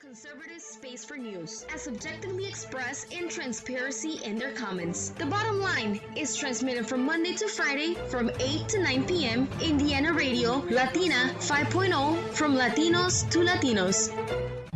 conservative space for news, as objectively expressed in transparency in their comments. The bottom line is transmitted from Monday to Friday from 8 to 9 p.m. Indiana Radio, Latina 5.0, from Latinos to Latinos.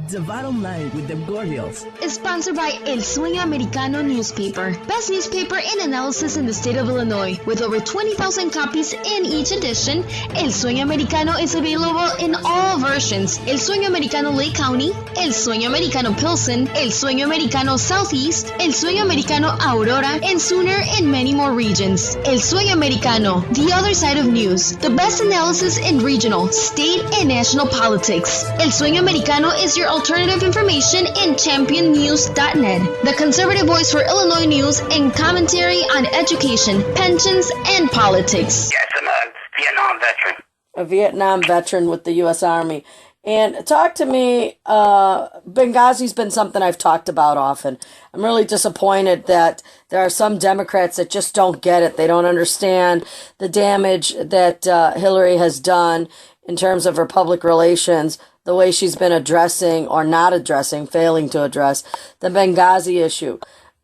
The Bottom Line with the Gordials is sponsored by El Sueño Americano newspaper, best newspaper in analysis in the state of Illinois. With over 20,000 copies in each edition, El Sueño Americano is available in all versions: El Sueño Americano Lake County, El Sueño Americano Pilsen, El Sueño Americano Southeast, El Sueño Americano Aurora, and sooner in many more regions. El Sueño Americano, the other side of news, the best analysis in regional, state, and national politics. El Sueño Americano is your alternative information in championnews.net, the conservative voice for Illinois news and commentary on education, pensions, and politics. Yes, I'm a Vietnam veteran. A Vietnam veteran with the U.S. Army. And talk to me, Benghazi's been something I've talked about often. I'm really disappointed that there are some Democrats that just don't get it. They don't understand the damage that Hillary has done in terms of her public relations, the way she's been addressing or not addressing, failing to address the Benghazi issue.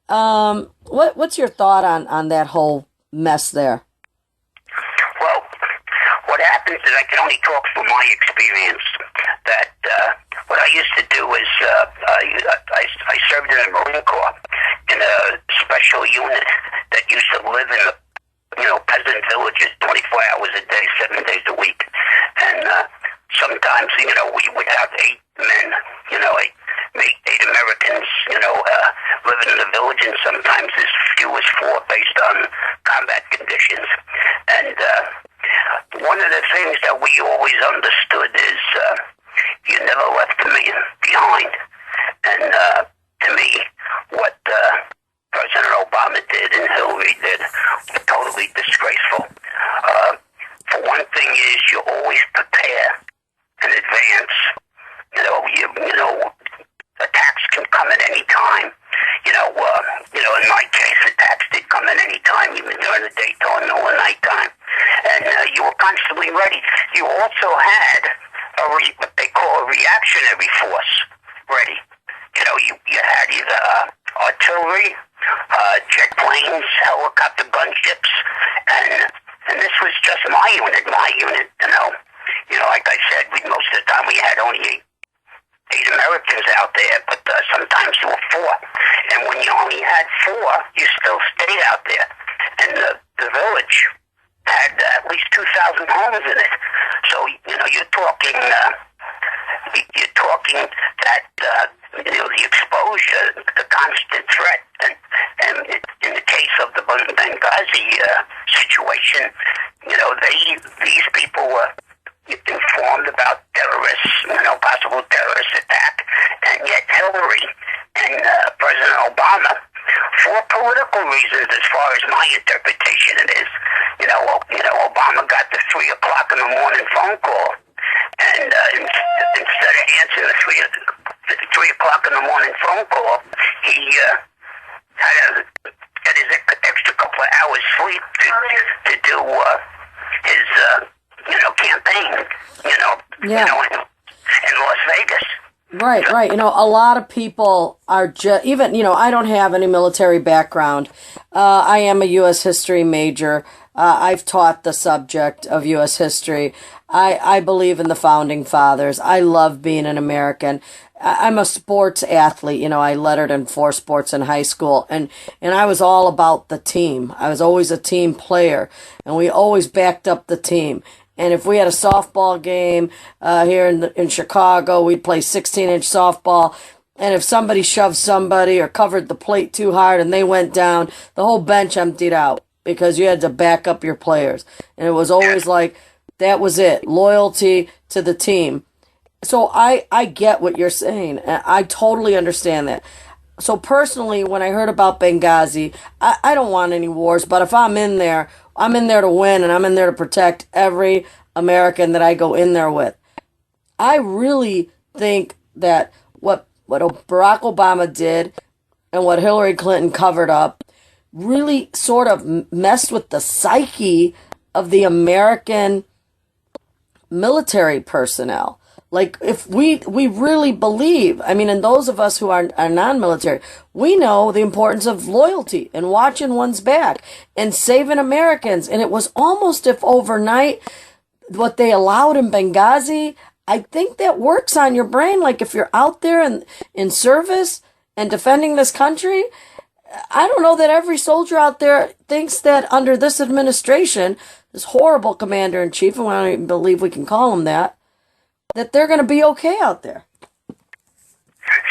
What's your thought on that whole mess there? Well, what happens is I can only talk from my experience. That what I used to do is I served in the Marine Corps in a special unit that used to live in the peasant villages 24 hours a day, 7 days a week, and sometimes, we would have 8 men, 8 Americans, living in the village, and sometimes as few as 4 based on combat conditions. And one of the things that we always understood is you never left a man behind. And to me, what President Obama did and Hillary did was totally disgraceful. For one thing is you always prepare in advance. Attacks can come at any time. In my case, attacks did come at any time, even during the daytime or nighttime. And you were constantly ready. You also had what they call a reactionary force ready. You had either artillery, jet planes, helicopter gunships, and this was just my unit. Like I said, most of the time we had only 8 Americans out there, but sometimes there were 4. And when you only had 4, you still stayed out there. And the village had at least 2,000 homes in it. So, you're talking that, the exposure, the constant threat. And in the case of the Benghazi situation, these people were informed about terrorists, possible terrorist attack, and yet Hillary and President Obama, for political reasons, as far as my interpretation it is, Obama got the 3 o'clock in the morning phone call, and instead of answering the 3 o'clock in the morning phone call, he had his extra couple of hours sleep to do his campaign, in Las Vegas. Right. A lot of people are just, even, I don't have any military background. I am a U.S. history major. I've taught the subject of U.S. history. I believe in the founding fathers. I love being an American. I'm a sports athlete. I lettered in 4 sports in high school, and I was all about the team. I was always a team player, and we always backed up the team. And if we had a softball game here in Chicago, we'd play 16-inch softball. And if somebody shoved somebody or covered the plate too hard and they went down, the whole bench emptied out because you had to back up your players. And it was always like, that was it, loyalty to the team. So I get what you're saying. I totally understand that. So personally, when I heard about Benghazi, I don't want any wars, but if I'm in there to win, and I'm in there to protect every American that I go in there with. I really think that what Barack Obama did and what Hillary Clinton covered up really sort of messed with the psyche of the American military personnel. Like, if we really believe, I mean, and those of us who are non-military, we know the importance of loyalty and watching one's back and saving Americans. And it was almost if overnight what they allowed in Benghazi, I think that works on your brain. Like, if you're out there and in service and defending this country, I don't know that every soldier out there thinks that under this administration, this horrible commander-in-chief, and I don't even believe we can call him that they're going to be okay out there.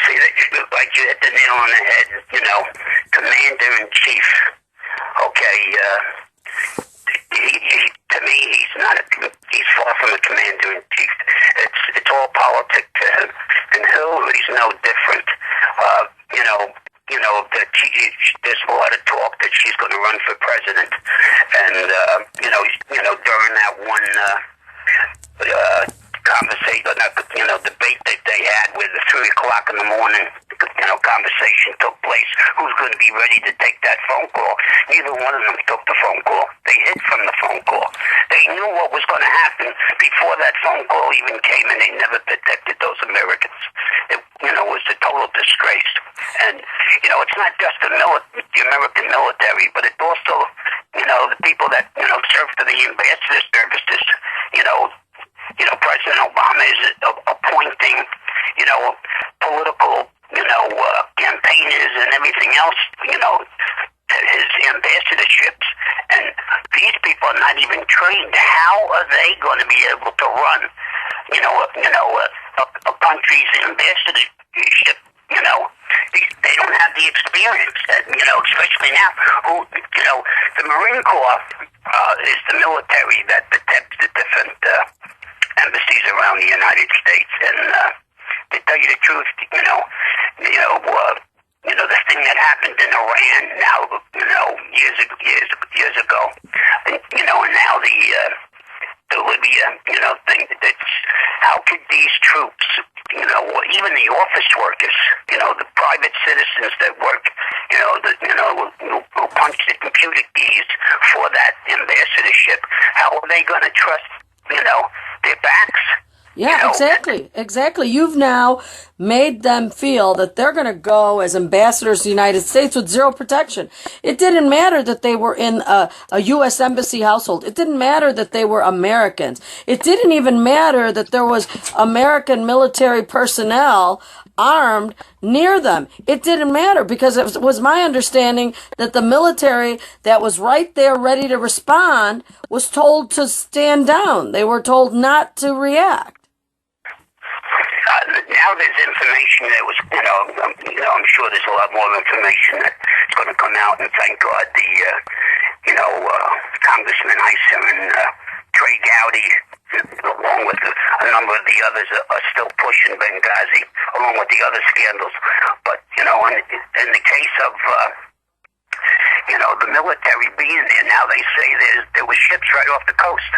See, that like you hit the nail on the head, commander-in-chief. Okay, to me, he's far from a commander-in-chief. It's all politics to him. And Hillary's no different. There's a lot of talk that she's going to run for president. And, during that one, debate that they had with the 3 o'clock in the morning, conversation took place. Who's going to be ready to take that phone call? Neither one of them took the phone call. They hid from the phone call. They knew what was going to happen before that phone call even came, and they never protected those Americans. It was a total disgrace. And, it's not just the American military, but it's also, the people that, serve for the ambassador services. President Obama is appointing, political, campaigners and everything else, his ambassadorships. And these people are not even trained. How are they going to be able to run, a country's ambassadorship? They don't have the experience, especially now. The Marine Corps is the military that protects the different embassies around the United States. And to tell you the truth, the thing that happened in Iran now, years ago, and now the Libya, thing. That's how could these troops, even the office workers, the private citizens that work, who punch the computer keys for that ambassadorship, how are they going to trust, their backs? Yeah, exactly. You've now made them feel that they're going to go as ambassadors to the United States with zero protection. It didn't matter that they were in a U.S. embassy household. It didn't matter that they were Americans. It didn't even matter that there was American military personnel armed near them. It didn't matter because it was my understanding that the military that was right there ready to respond was told to stand down. They were told not to react. Now there's information that was, I'm sure there's a lot more information that's going to come out, and thank God Congressman Heiser and Trey Gowdy, along with a number of the others, are still pushing Benghazi, along with the other scandals. But, in the case of, the military being there, now they say there were ships right off the coast.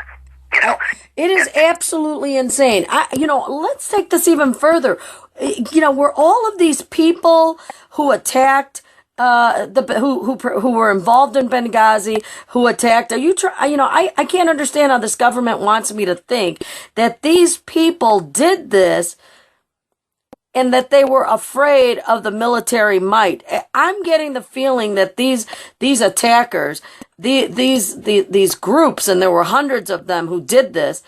It is absolutely insane. Let's take this even further. Were all of these people who attacked, who were involved in Benghazi, who attacked? I can't understand how this government wants me to think that these people did this and that they were afraid of the military might. I'm getting the feeling that these attackers, these groups, and there were hundreds of them who did this,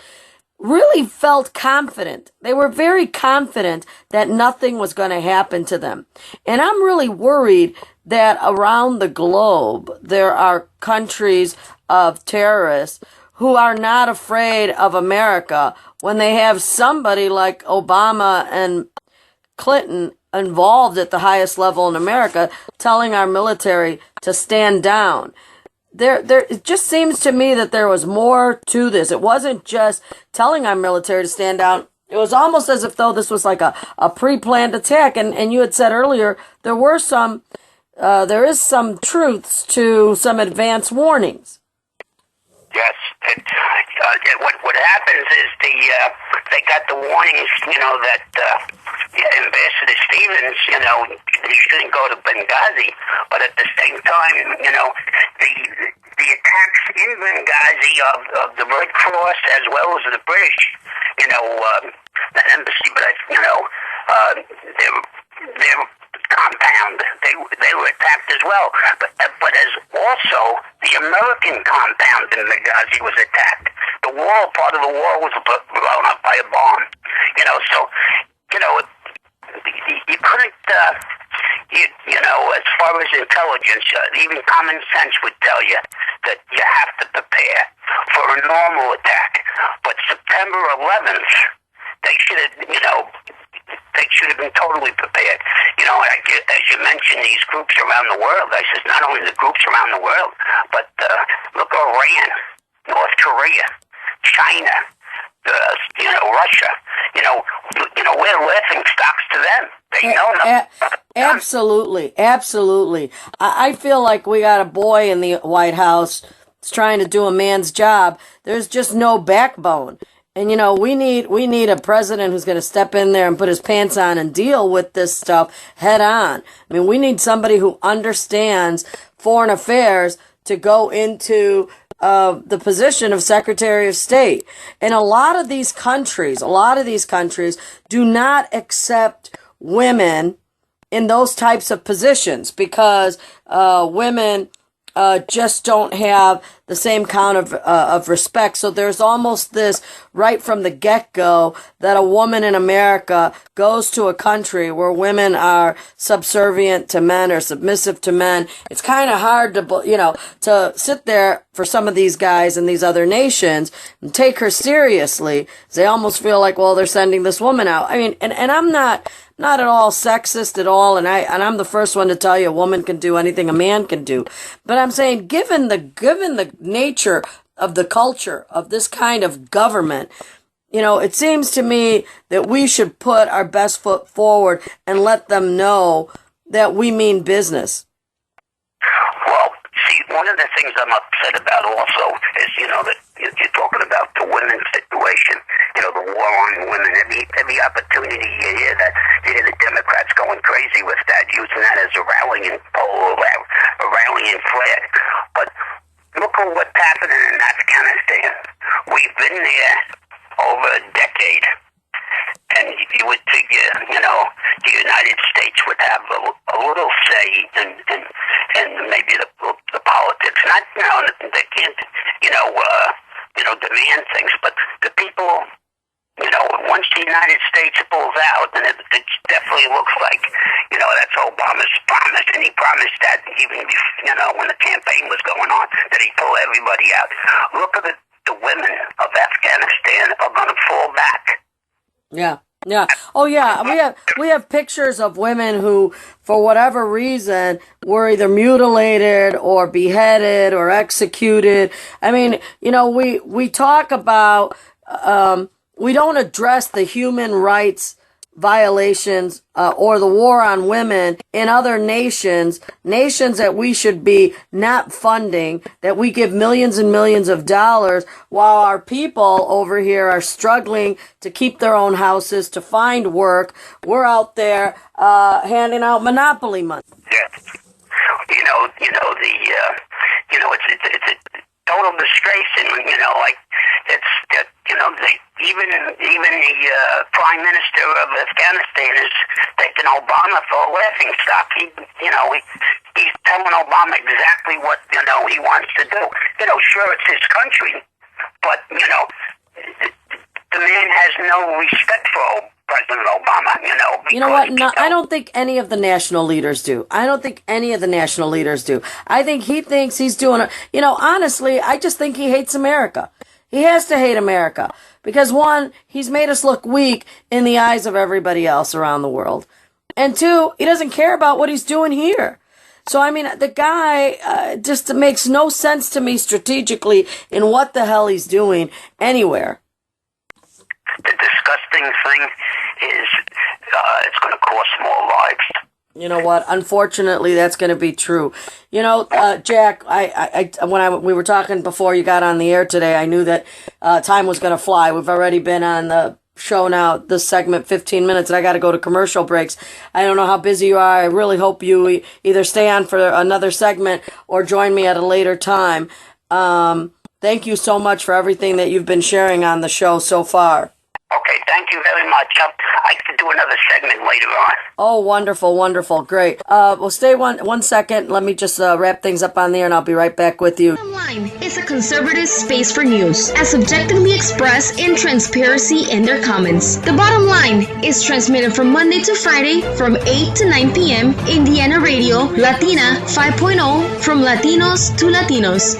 really felt confident. They were very confident that nothing was going to happen to them. And I'm really worried that around the globe there are countries of terrorists who are not afraid of America when they have somebody like Obama and Clinton involved at the highest level in America telling our military to stand down. It just seems to me that there was more to this. It wasn't just telling our military to stand down. It was almost as if though this was like a pre-planned attack. And you had said earlier there is some truths to some advance warnings. Yes. What happens is they got the warnings, that Ambassador Stevens, he shouldn't go to Benghazi, but at the same time, the attacks in Benghazi of the Red Cross as well as the British, an embassy, but their compound, they were attacked as well. But as also the American compound in Benghazi was attacked. The wall, part of the wall, was blown up by a bomb. So you couldn't. As far as intelligence, even common sense would tell you that you have to prepare for a normal attack. But September 11th, they should have been totally prepared. As you mentioned, these groups around the world. I says not only the groups around the world, but look, Iran, North Korea, China, Russia. We're laughing stocks to them. They know them. Absolutely, absolutely. I feel like we got a boy in the White House that's trying to do a man's job. There's just no backbone. And we need a president who's going to step in there and put his pants on and deal with this stuff head on. I mean, we need somebody who understands foreign affairs to go into the position of Secretary of State. And a lot of these countries do not accept women in those types of positions because women just don't have the same kind of respect. So there's almost this right from the get-go that a woman in America goes to a country where women are subservient to men or submissive to men. It's kind of hard to sit there for some of these guys in these other nations and take her seriously. They almost feel like, well, they're sending this woman out. I mean, and I'm not at all sexist at all, and I'm the first one to tell you a woman can do anything a man can do. But I'm saying, given the nature of the culture of this kind of government, it seems to me that we should put our best foot forward and let them know that we mean business. Well, see, one of the things I'm upset about also is, that you're talking about the women's situation, the war on women. Every opportunity you hear that, you hear the Democrats going crazy with that, using that as a rallying pole, a rallying flag. But look at what's happening in Afghanistan. We've been there over a decade. And you would figure, the United States would have a little say in maybe the politics. Not, they can't, demand things, but the people, once the United States pulls out, and it definitely looks like, that's Obama's promise, and he promised that even, when the campaign was going on, that he'd pull everybody out. Look at the women of Afghanistan are going to fall back. Yeah. Yeah. Oh, yeah. We have pictures of women who, for whatever reason, were either mutilated or beheaded or executed. I mean, we talk about, we don't address the human rights violations or the war on women in other nations that we should be not funding, that we give millions and millions of dollars while our people over here are struggling to keep their own houses, to find work. We're out there handing out monopoly money. Yes. It's a total disgrace, and even the Prime Minister of Afghanistan is taking Obama for a laughing stock. He's telling Obama exactly what he wants to do. Sure, it's his country, but the man has no respect for President Obama. You know what? No, I don't think any of the national leaders do. I think he thinks he's doing honestly, I just think he hates America. He has to hate America because, one, he's made us look weak in the eyes of everybody else around the world. And two, he doesn't care about what he's doing here. So, I mean, the guy just makes no sense to me strategically in what the hell he's doing anywhere. The disgusting thing is it's going to cost more lives. You know what? Unfortunately, that's going to be true. Jack, we were talking before you got on the air today, I knew that time was going to fly. We've already been on the show now, this segment, 15 minutes, and I got to go to commercial breaks. I don't know how busy you are. I really hope you either stay on for another segment or join me at a later time. Thank you so much for everything that you've been sharing on the show so far. Okay, thank Thank you very much. I can do another segment later on. Oh, wonderful, wonderful, great. Well, stay one second. Let me just wrap things up on there, and I'll be right back with you. Online is a conservative space for news, as objectively expressed in transparency in their comments. The Bottom Line is transmitted from Monday to Friday from 8 to 9 p.m. Indiana Radio, Latina 5.0, from Latinos to Latinos.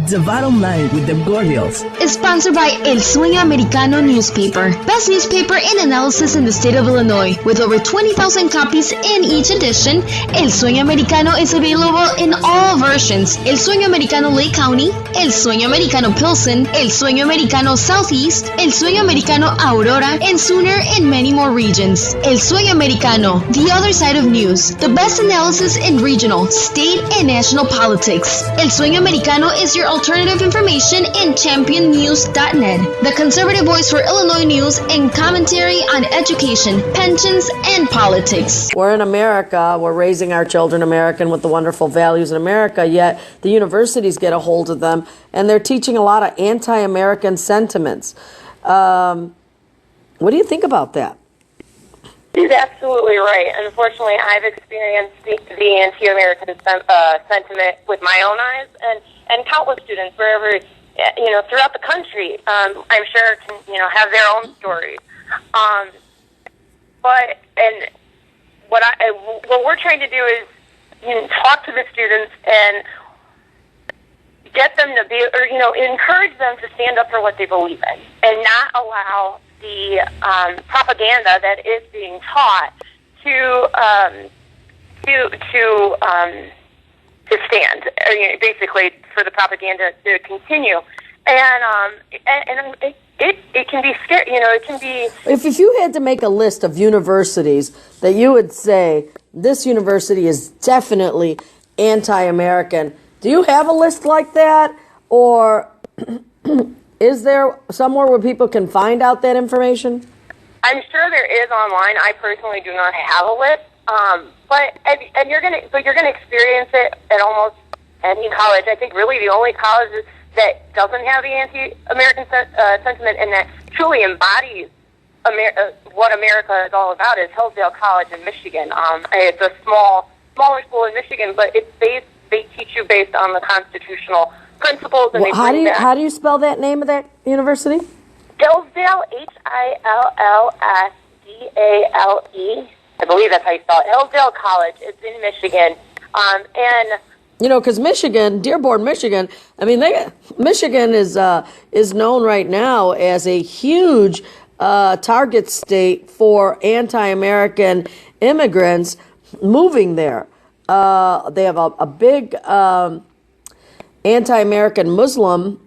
The Bottom Line with the Gordials Is sponsored by El Sueño Americano newspaper, best newspaper in analysis in the state of Illinois. With over 20,000 copies in each edition, El Sueño Americano is available in all versions: El Sueño Americano Lake County, El Sueño Americano Pilsen, El Sueño Americano Southeast, El Sueño Americano Aurora, and sooner in many more regions. El Sueño Americano, the other side of news, the best analysis in regional, state, and national politics. El Sueño Americano is your alternative information in championnews.net, the conservative voice for Illinois news and commentary on education, pensions, and politics. We're in America. We're raising our children American with the wonderful values in America, yet the universities get a hold of them, and they're teaching a lot of anti-American sentiments. What do you think about that? He's absolutely right. Unfortunately, I've experienced the anti-American sentiment with my own eyes, and countless students wherever, throughout the country, I'm sure can, have their own stories. But what we're trying to do is, talk to the students and get them to be, encourage them to stand up for what they believe in, and not allow the propaganda that is being taught to stand, basically for the propaganda to continue, and it can be scary. It can be. If you had to make a list of universities that you would say this university is definitely anti-American, do you have a list like that, or is there somewhere where people can find out that information? I'm sure there is online. I personally do not have a list. But you're gonna experience it at almost any college. I think really the only college that doesn't have the anti-American sentiment and that truly embodies what America is all about is Hillsdale College in Michigan. It's a smaller school in Michigan, but they teach you based on the constitutional principles. And how do you spell that name of that university? Hillsdale, Hillsdale. I believe that's how you spell it. Hillsdale College. It's in Michigan. And because Michigan, Dearborn, Michigan, Michigan is known right now as a huge target state for anti-American immigrants moving there. They have a big anti-American Muslim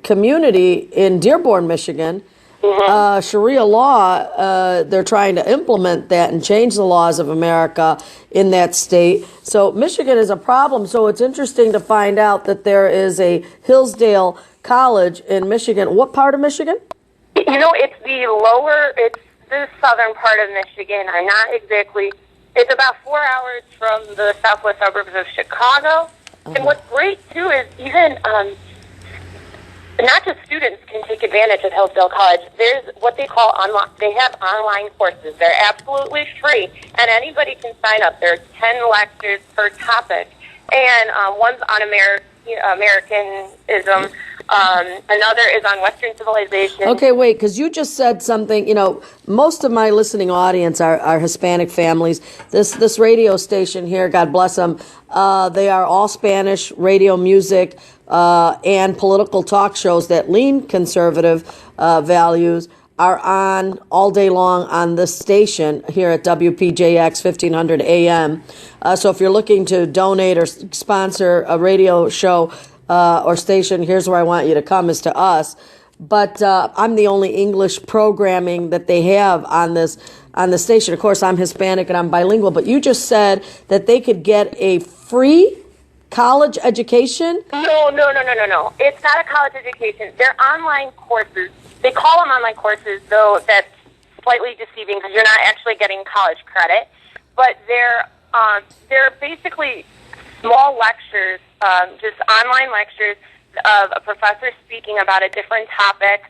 community in Dearborn, Michigan. Mm-hmm. Sharia law, they're trying to implement that and change the laws of America in that state. So Michigan is a problem. So it's interesting to find out that there is a Hillsdale College in Michigan. What part of Michigan? It's the southern part of Michigan. It's about 4 hours from the southwest suburbs of Chicago. And what's great, too, is even not just students can take advantage of Hillsdale College. There's what they call they have online courses. They're absolutely free, and anybody can sign up. There's 10 lectures per topic, and one's on Americanism. Another is on Western civilization. Okay, wait, because you just said something. Most of my listening audience are Hispanic families. This radio station here, God bless them, they are all Spanish radio music and political talk shows that lean conservative values are on all day long on this station here at WPJX 1500 AM. So if you're looking to donate or sponsor a radio show or station, here's where I want you to come, is to us. But I'm the only English programming that they have on the station. Of course, I'm Hispanic and I'm bilingual, but you just said that they could get a free college education? No. It's not a college education. They're online courses. They call them online courses, though that's slightly deceiving because you're not actually getting college credit. But they're basically small lectures, just online lectures of a professor speaking about a different topic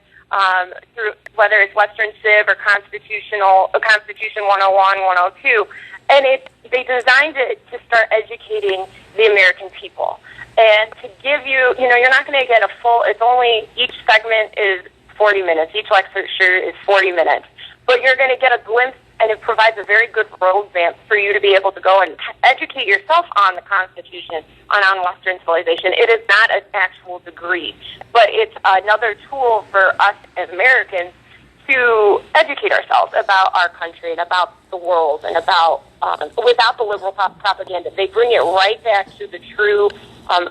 through whether it's Western Civ or Constitution 101, 102, and they designed it to start educating the American people and to give you, you're not going to get a full. It's only each segment is 40 minutes. Each lecture is 40 minutes, but you're going to get a glimpse. And it provides a very good roadmap for you to be able to go and educate yourself on the Constitution and on Western civilization. It is not an actual degree, but it's another tool for us as Americans to educate ourselves about our country and about the world and about, without the liberal propaganda. They bring it right back to the true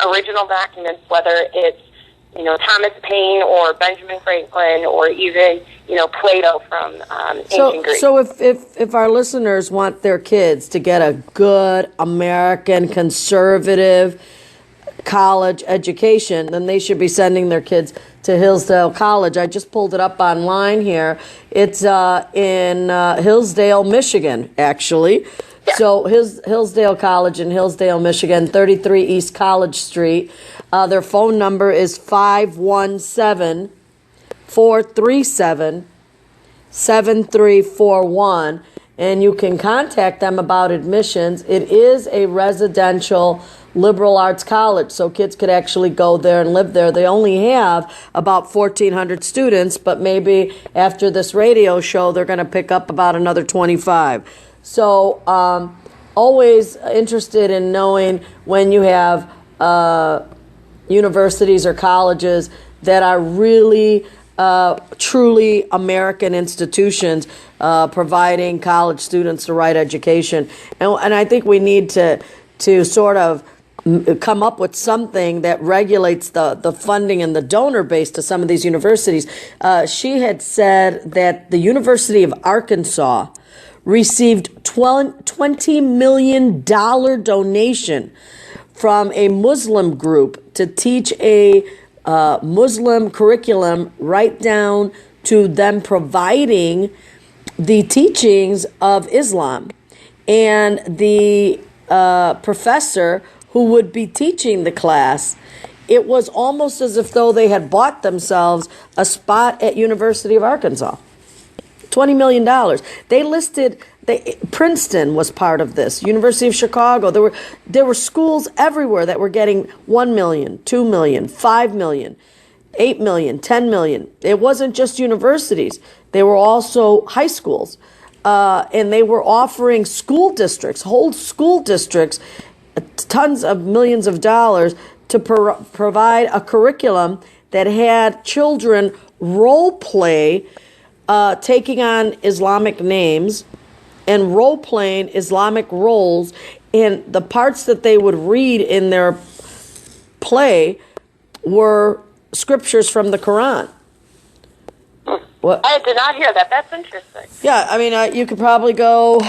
original documents, whether it's Thomas Paine or Benjamin Franklin or even, Plato from ancient Greece. So if our listeners want their kids to get a good American conservative college education, then they should be sending their kids to Hillsdale College. I just pulled it up online here. It's in Hillsdale, Michigan, actually. Yeah. So Hillsdale College in Hillsdale, Michigan, 33 East College Street. Their phone number is 517-437-7341, and you can contact them about admissions. It is a residential liberal arts college, so kids could actually go there and live there. They only have about 1,400 students, but maybe after this radio show, they're going to pick up about another 25. So always interested in knowing when you have universities or colleges that are really truly American institutions providing college students the right education. And I think we need to sort of come up with something that regulates the funding and the donor base to some of these universities. She had said that the University of Arkansas received $20 million donation from a Muslim group to teach a Muslim curriculum, right down to them providing the teachings of Islam. And the professor who would be teaching the class, it was almost as if though they had bought themselves a spot at University of Arkansas. $20 million. They listed, Princeton was part of this, University of Chicago. There were schools everywhere that were getting $1 million, $2 million, $5 million, $8 million, $10 million. It wasn't just universities. They were also high schools. And they were offering school districts, whole school districts, tons of millions of dollars to provide a curriculum that had children role play taking on Islamic names and role-playing Islamic roles, and the parts that they would read in their play were scriptures from the Quran. What? I did not hear that. That's interesting. Yeah, I mean, you could probably go,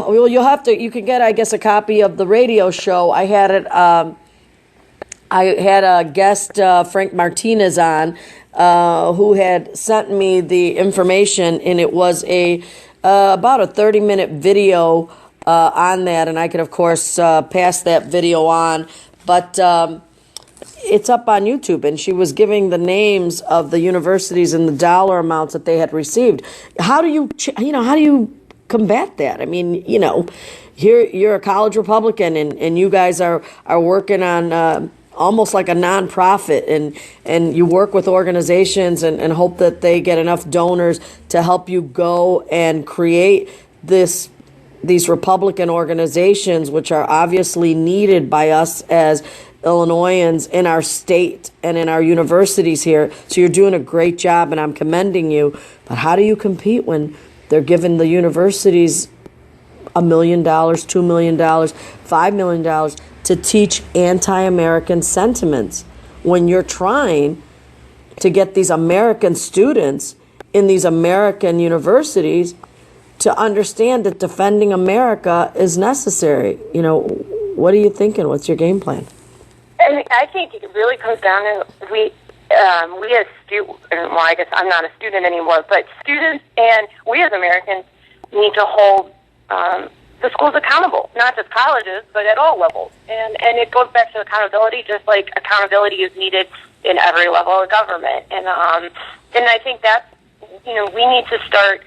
you can get, I guess, a copy of the radio show. I had it, I had a guest, Frank Martinez, on, who had sent me the information, and it was about a 30-minute video on that, and I could, of course, pass that video on, but it's up on YouTube, and she was giving the names of the universities and the dollar amounts that they had received. How do you combat that? I mean, here you're a college Republican, and you guys are working on almost like a nonprofit, and you work with organizations and hope that they get enough donors to help you go and create these Republican organizations, which are obviously needed by us as Illinoisans in our state and in our universities here. So you're doing a great job, and I'm commending you. But how do you compete when they're giving the universities $1 million, $2 million, $5 million to teach anti-American sentiments, when you're trying to get these American students in these American universities to understand that defending America is necessary? What are you thinking? What's your game plan? I think it really comes down to we as students, well, I guess I'm not a student anymore, but students and we as Americans need to hold the schools accountable, not just colleges, but at all levels. And it goes back to accountability, just like accountability is needed in every level of government. And I think that's, we need to start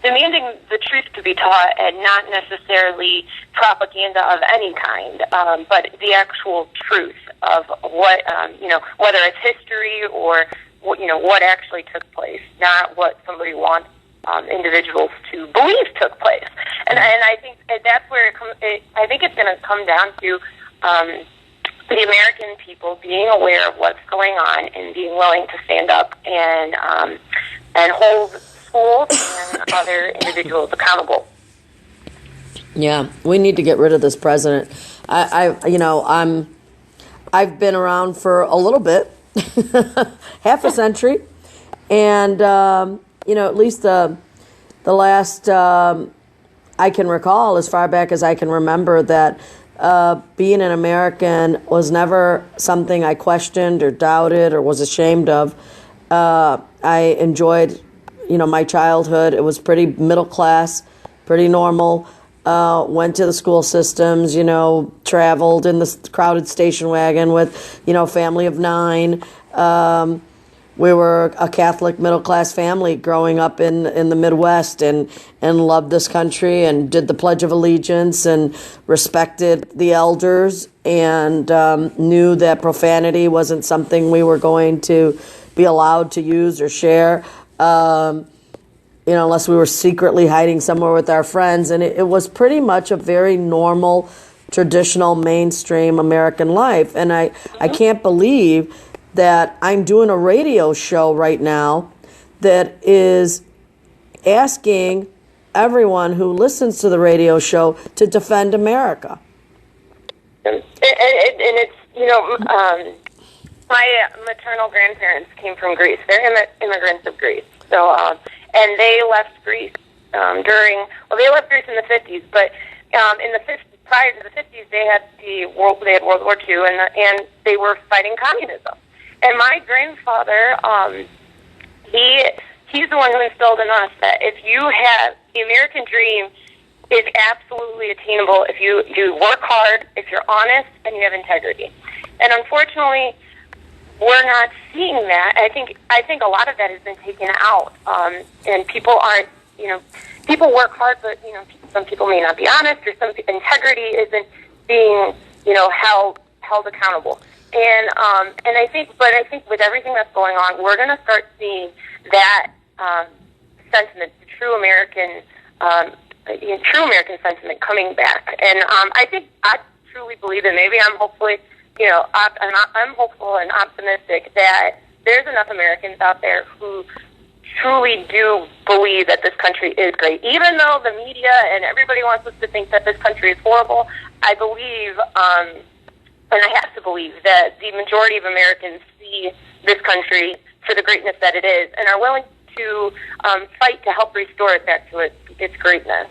demanding the truth to be taught, and not necessarily propaganda of any kind, but the actual truth of what, whether it's history or, what actually took place, not what somebody wants individuals to believe took place. And I think that's where I think it's going to come down to the American people being aware of what's going on and being willing to stand up and hold schools and other individuals accountable. Yeah, we need to get rid of this president. I've been around for a little bit, half a century, and at least the last I can recall, as far back as I can remember, that being an American was never something I questioned or doubted or was ashamed of. I enjoyed, my childhood. It was pretty middle class, pretty normal. Went to the school systems, traveled in the crowded station wagon with, family of 9. We were a Catholic middle-class family growing up in the Midwest, and loved this country and did the Pledge of Allegiance and respected the elders, and knew that profanity wasn't something we were going to be allowed to use or share, unless we were secretly hiding somewhere with our friends. And it was pretty much a very normal, traditional, mainstream American life. And I can't believe that I'm doing a radio show right now that is asking everyone who listens to the radio show to defend America. And it's, my maternal grandparents came from Greece. They're immigrants of Greece. So, and they left Greece they left Greece in the 50s, but in the 50s, prior to the 50s, they had World War II, and they were fighting communism. And my grandfather, he's the one who instilled in us that if you have the American dream is absolutely attainable if you work hard, if you're honest, and you have integrity. And unfortunately, we're not seeing that. I think a lot of that has been taken out, and people aren't. People work hard, but some people may not be honest, or some integrity isn't being held accountable. And I think with everything that's going on, we're going to start seeing that sentiment, the true American sentiment coming back. And I truly believe that maybe I'm hopefully, I'm hopeful and optimistic that there's enough Americans out there who truly do believe that this country is great. Even though the media and everybody wants us to think that this country is horrible, I believe, and I have to believe, that the majority of Americans see this country for the greatness that it is and are willing to fight to help restore it back to its greatness.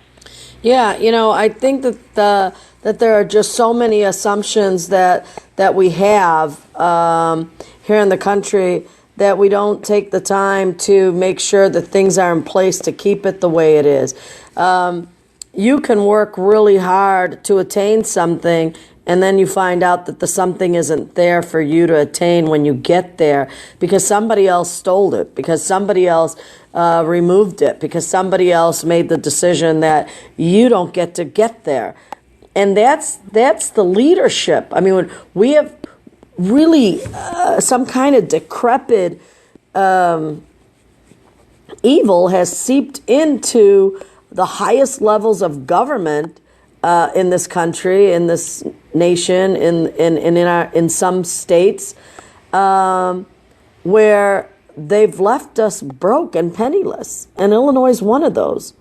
Yeah, I think that there are just so many assumptions that we have here in the country that we don't take the time to make sure that things are in place to keep it the way it is. You can work really hard to attain something, and then you find out that the something isn't there for you to attain when you get there because somebody else stole it, because somebody else removed it, because somebody else made the decision that you don't get to get there. And that's the leadership. I mean, when we have really some kind of decrepit evil has seeped into the highest levels of government in this country, in this nation, in some states, where they've left us broke and penniless, and Illinois is one of those.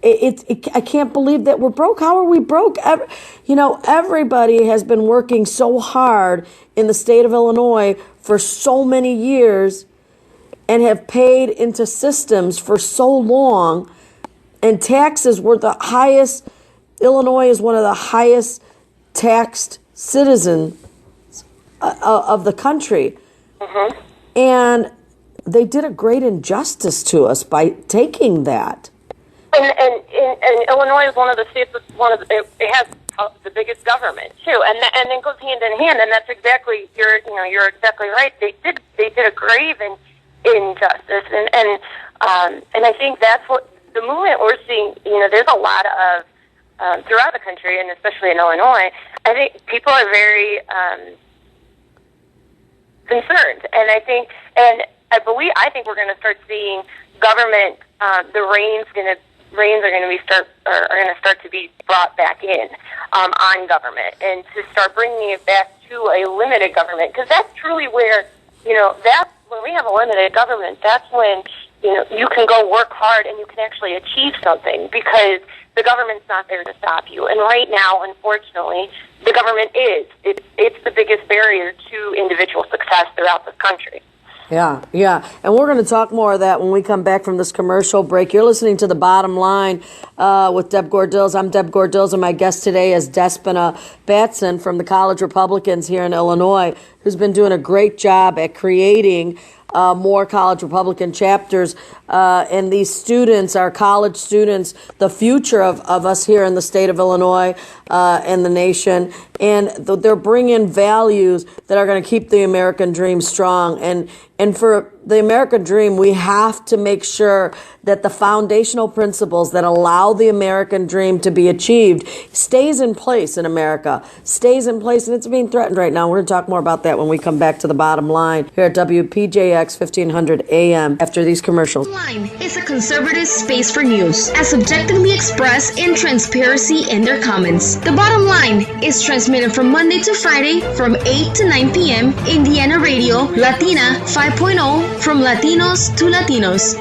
I can't believe that we're broke. How are we broke? Everybody has been working so hard in the state of Illinois for so many years and have paid into systems for so long, and taxes were the highest. Illinois is one of the highest taxed citizens of the country. Mm-hmm. And they did a great injustice to us by taking that. And Illinois is one of the states that's it has the biggest government too, and it goes hand in hand. And that's exactly you're exactly right. They did a grave injustice, and I think that's what the movement we're seeing. There's a lot of throughout the country, and especially in Illinois. I think people are very concerned, and I think we're going to start seeing government. The reins are going to start to be brought back in on government, and to start bringing it back to a limited government, because that's truly where that's when we have a limited government. That's when you can go work hard and you can actually achieve something, because the government's not there to stop you. And right now, unfortunately, the government is. It's the biggest barrier to individual success throughout this country. Yeah. And we're going to talk more of that when we come back from this commercial break. You're listening to The Bottom Line with Deb Gordills. I'm Deb Gordills, and my guest today is Despina Batson from the College Republicans here in Illinois, who's been doing a great job at creating more college Republican chapters. And these students are college students, the future of us here in the state of Illinois and the nation. And they're bringing values that are going to keep the American dream strong. And for the American dream, we have to make sure that the foundational principles that allow the American dream to be achieved stays in place in America, stays in place, and it's being threatened right now. We're going to talk more about that when we come back to The Bottom Line here at WPJX 1500 AM after these commercials. Line is a conservative space for news, as objectively expressed in transparency in their comments. The Bottom Line is transmitted from Monday to Friday from 8 to 9 p.m. Indiana Radio, Latina 5.0, from Latinos to Latinos.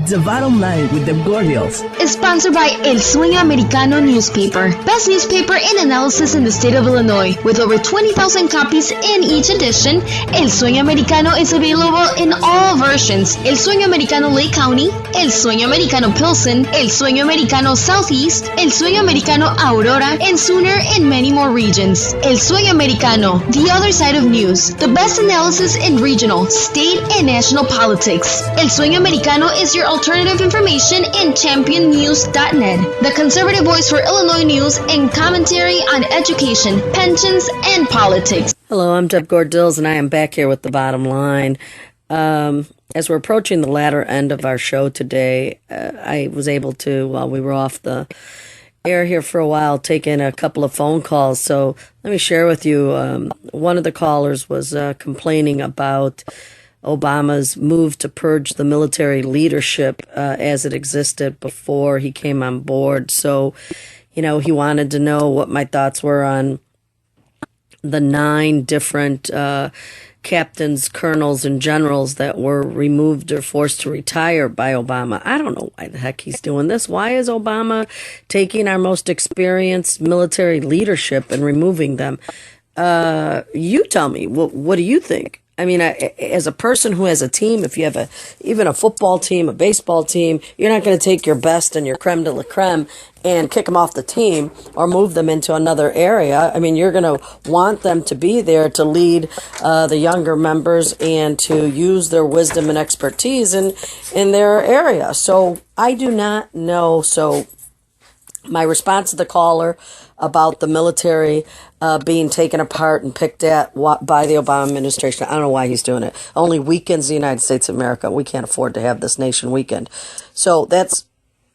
The Bottom Line with the Gordials is sponsored by El Sueño Americano newspaper, best newspaper in analysis in the state of Illinois. With over 20,000 copies in each edition, El Sueño Americano is available in all versions: El Sueño Americano Lake County, El Sueño Americano Pilsen, El Sueño Americano Southeast, El Sueño Americano Aurora, and Sooner in many more regions. El Sueño Americano, the other side of news, the best analysis in regional, state, and national politics. El Sueño Americano is your alternative information in championnews.net, the conservative voice for Illinois news and commentary on education, pensions, and politics. Hello, I'm Deb Gordills, and I am back here with The Bottom Line. As we're approaching the latter end of our show today, I was able to, while we were off the air here for a while, take in a couple of phone calls. So let me share with you, one of the callers was complaining about Obama's move to purge the military leadership as it existed before he came on board. So, he wanted to know what my thoughts were on the 9 different captains, colonels, and generals that were removed or forced to retire by Obama. I don't know why the heck he's doing this. Why is Obama taking our most experienced military leadership and removing them? You tell me, what do you think? I mean, as a person who has a team, if you have even a football team, a baseball team, you're not going to take your best and your creme de la creme and kick them off the team or move them into another area. I mean, you're going to want them to be there to lead the younger members and to use their wisdom and expertise in their area. So I do not know. So my response to the caller about the military being taken apart and picked at by the Obama administration, I don't know why he's doing it. Only weakens the United States of America. We can't afford to have this nation weakened. So that's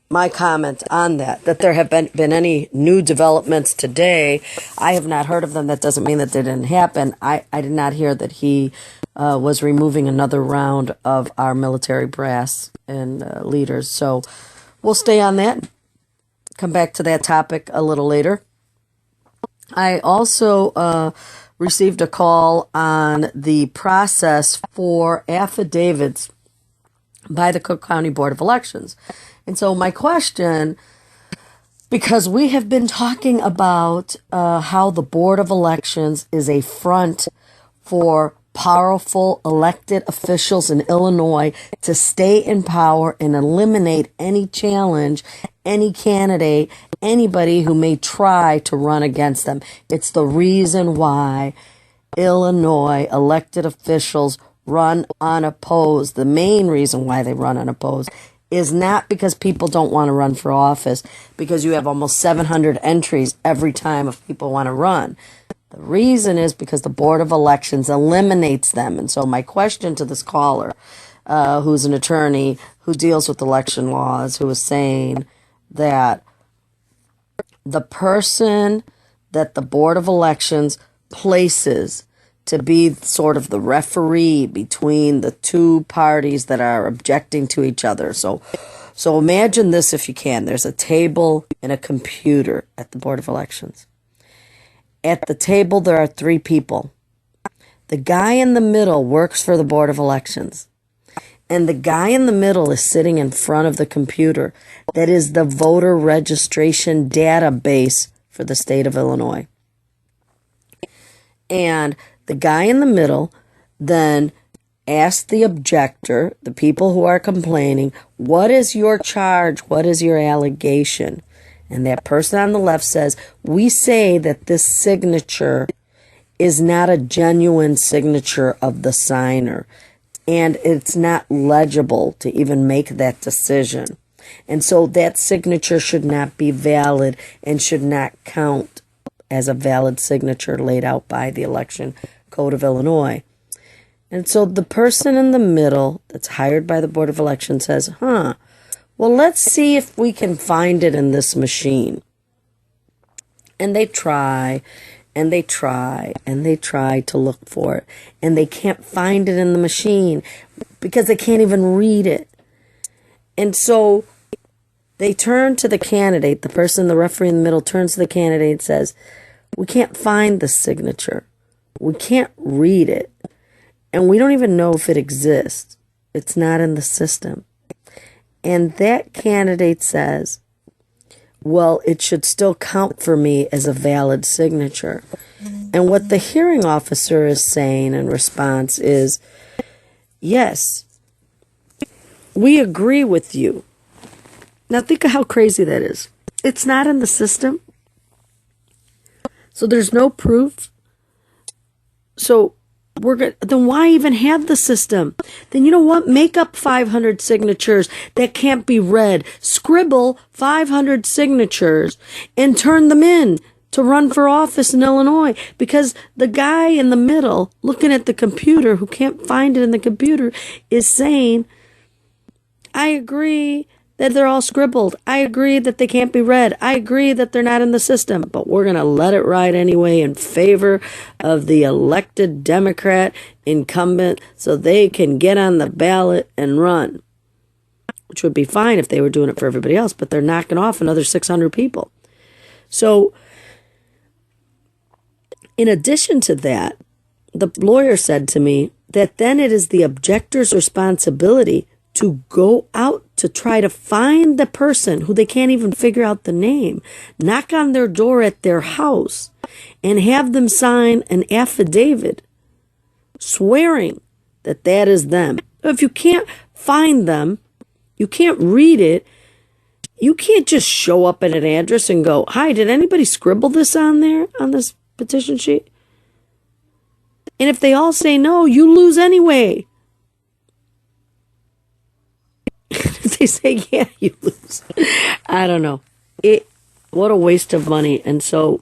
my comment on that there have been any new developments today. I have not heard of them. That doesn't mean that they didn't happen. I did not hear that he was removing another round of our military brass and leaders. So we'll stay on that. Come back to that topic a little later. I also received a call on the process for affidavits by the Cook County Board of Elections. And so my question, because we have been talking about how the Board of Elections is a front for powerful elected officials in Illinois to stay in power and eliminate any challenge, any candidate, anybody who may try to run against them. It's the reason why Illinois elected officials run unopposed. The main reason why they run unopposed is not because people don't want to run for office, because you have almost 700 entries every time if people want to run. The reason is because the Board of Elections eliminates them. And so my question to this caller, who's an attorney who deals with election laws, who is saying that the person that the Board of Elections places to be sort of the referee between the two parties that are objecting to each other. So imagine this if you can. There's a table and a computer at the Board of Elections. At the table, there are 3 people. The guy in the middle works for the Board of Elections. And the guy in the middle is sitting in front of the computer that is the voter registration database for the state of Illinois. And the guy in the middle then asks the objector, the people who are complaining, what is your charge? What is your allegation? And that person on the left says, we say that this signature is not a genuine signature of the signer, and it's not legible to even make that decision. And so that signature should not be valid and should not count as a valid signature laid out by the Election Code of Illinois. And so the person in the middle that's hired by the Board of Elections says, well, let's see if we can find it in this machine. And they try, and they try, and they try to look for it. And they can't find it in the machine because they can't even read it. And so they turn to the candidate, the person, the referee in the middle turns to the candidate and says, we can't find the signature. We can't read it. And we don't even know if it exists. It's not in the system. And that candidate says, well, it should still count for me as a valid signature. And what the hearing officer is saying in response is, yes, we agree with you. Now think of how crazy that is. It's not in the system. So there's no proof. So then why even have the system? Then you know what? Make up 500 signatures that can't be read. Scribble 500 signatures and turn them in to run for office in Illinois. Because the guy in the middle looking at the computer who can't find it in the computer is saying, I agree that they're all scribbled. I agree that they can't be read. I agree that they're not in the system, but we're going to let it ride anyway in favor of the elected Democrat incumbent so they can get on the ballot and run, which would be fine if they were doing it for everybody else, but they're knocking off another 600 people. So in addition to that, the lawyer said to me that then it is the objector's responsibility to go out to try to find the person who they can't even figure out the name, knock on their door at their house, and have them sign an affidavit swearing that that is them. If you can't find them, you can't read it, you can't just show up at an address and go, hi, did anybody scribble this on there, on this petition sheet? And if they all say no, you lose anyway. If they say, yeah, you lose. I don't know. What a waste of money. And so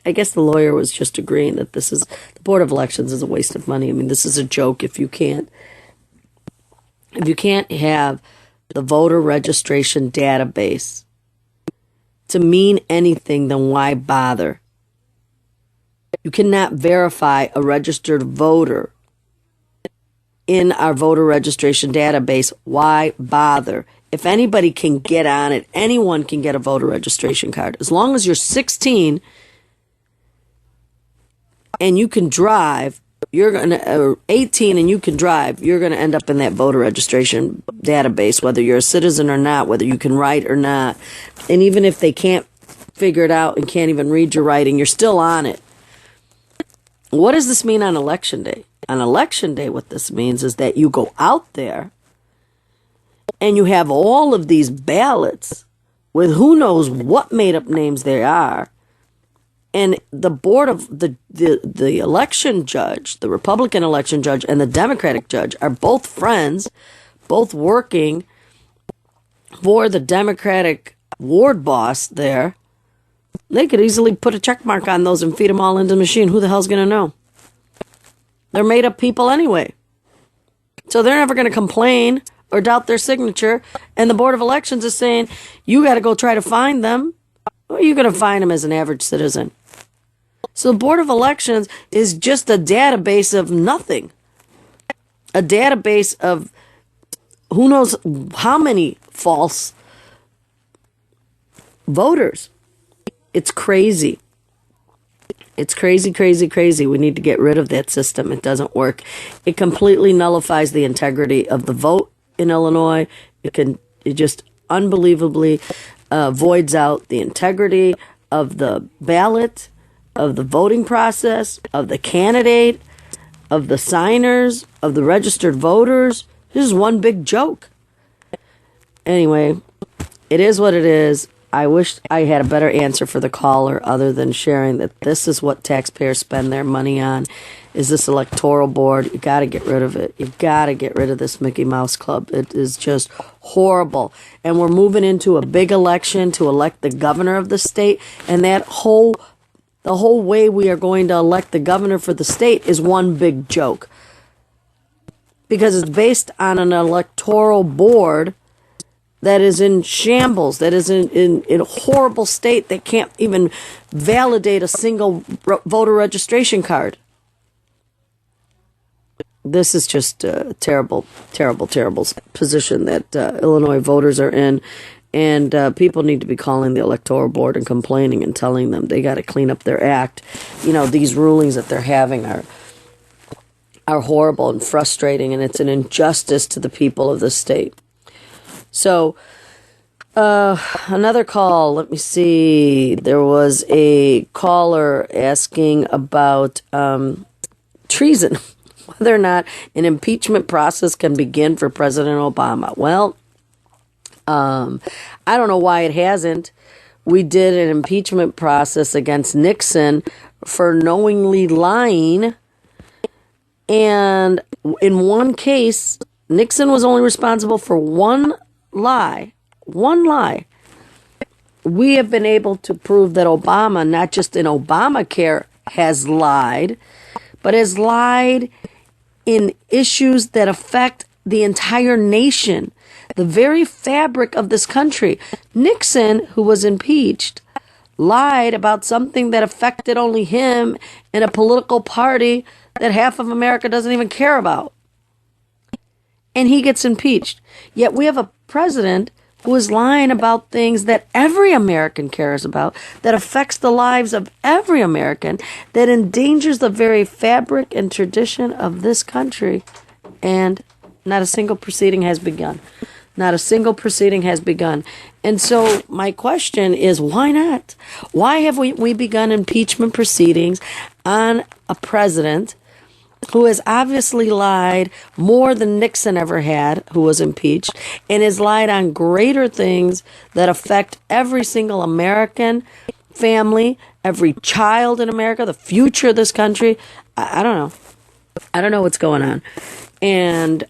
I guess the lawyer was just agreeing that the Board of Elections is a waste of money. I mean, this is a joke if you can't have the voter registration database to mean anything, then why bother? You cannot verify a registered voter in our voter registration database. Why bother? If anybody can get on it, anyone can get a voter registration card. As long as you're 16 and you can drive, or 18 and you can drive, you're going to end up in that voter registration database, whether you're a citizen or not, whether you can write or not. And even if they can't figure it out and can't even read your writing, you're still on it. What does this mean on election day? On election day, what this means is that you go out there and you have all of these ballots with who knows what made-up names they are. And the board of the election judge, the Republican election judge and the Democratic judge are both friends, both working for the Democratic ward boss there, they could easily put a check mark on those and feed them all into the machine. Who the hell's going to know? They're made up people anyway. So they're never going to complain or doubt their signature. And the Board of Elections is saying, you got to go try to find them. Well, you're going to find them as an average citizen. So the Board of Elections is just a database of nothing. A database of who knows how many false voters. It's crazy. It's crazy, crazy, crazy. We need to get rid of that system. It doesn't work. It completely nullifies the integrity of the vote in Illinois. It just unbelievably voids out the integrity of the ballot, of the voting process, of the candidate, of the signers, of the registered voters. This is one big joke. Anyway, it is what it is. I wish I had a better answer for the caller other than sharing that this is what taxpayers spend their money on, is this electoral board. You got to get rid of it. You got to get rid of this Mickey Mouse Club. It is just horrible. And we're moving into a big election to elect the governor of the state, and the whole way we are going to elect the governor for the state is one big joke. Because it's based on an electoral board that is in shambles, that is in a horrible state, that can't even validate a single voter registration card. This is just a terrible, terrible, terrible position that Illinois voters are in. And people need to be calling the electoral board and complaining and telling them they got to clean up their act. You know, these rulings that they're having are horrible and frustrating, and it's an injustice to the people of the state. So, another call, let me see. There was a caller asking about treason, whether or not an impeachment process can begin for President Obama. Well, I don't know why it hasn't. We did an impeachment process against Nixon for knowingly lying. And in one case, Nixon was only responsible for one lie. One lie. We have been able to prove that Obama, not just in Obamacare, has lied, but has lied in issues that affect the entire nation, the very fabric of this country. Nixon, who was impeached, lied about something that affected only him and a political party that half of America doesn't even care about. And he gets impeached. Yet we have a president who is lying about things that every American cares about, that affects the lives of every American, that endangers the very fabric and tradition of this country. And not a single proceeding has begun. Not a single proceeding has begun. And so my question is, why not? Why have we begun impeachment proceedings on a president who has obviously lied more than Nixon ever had, who was impeached, and has lied on greater things that affect every single American family, every child in America, the future of this country? I don't know. I don't know what's going on. And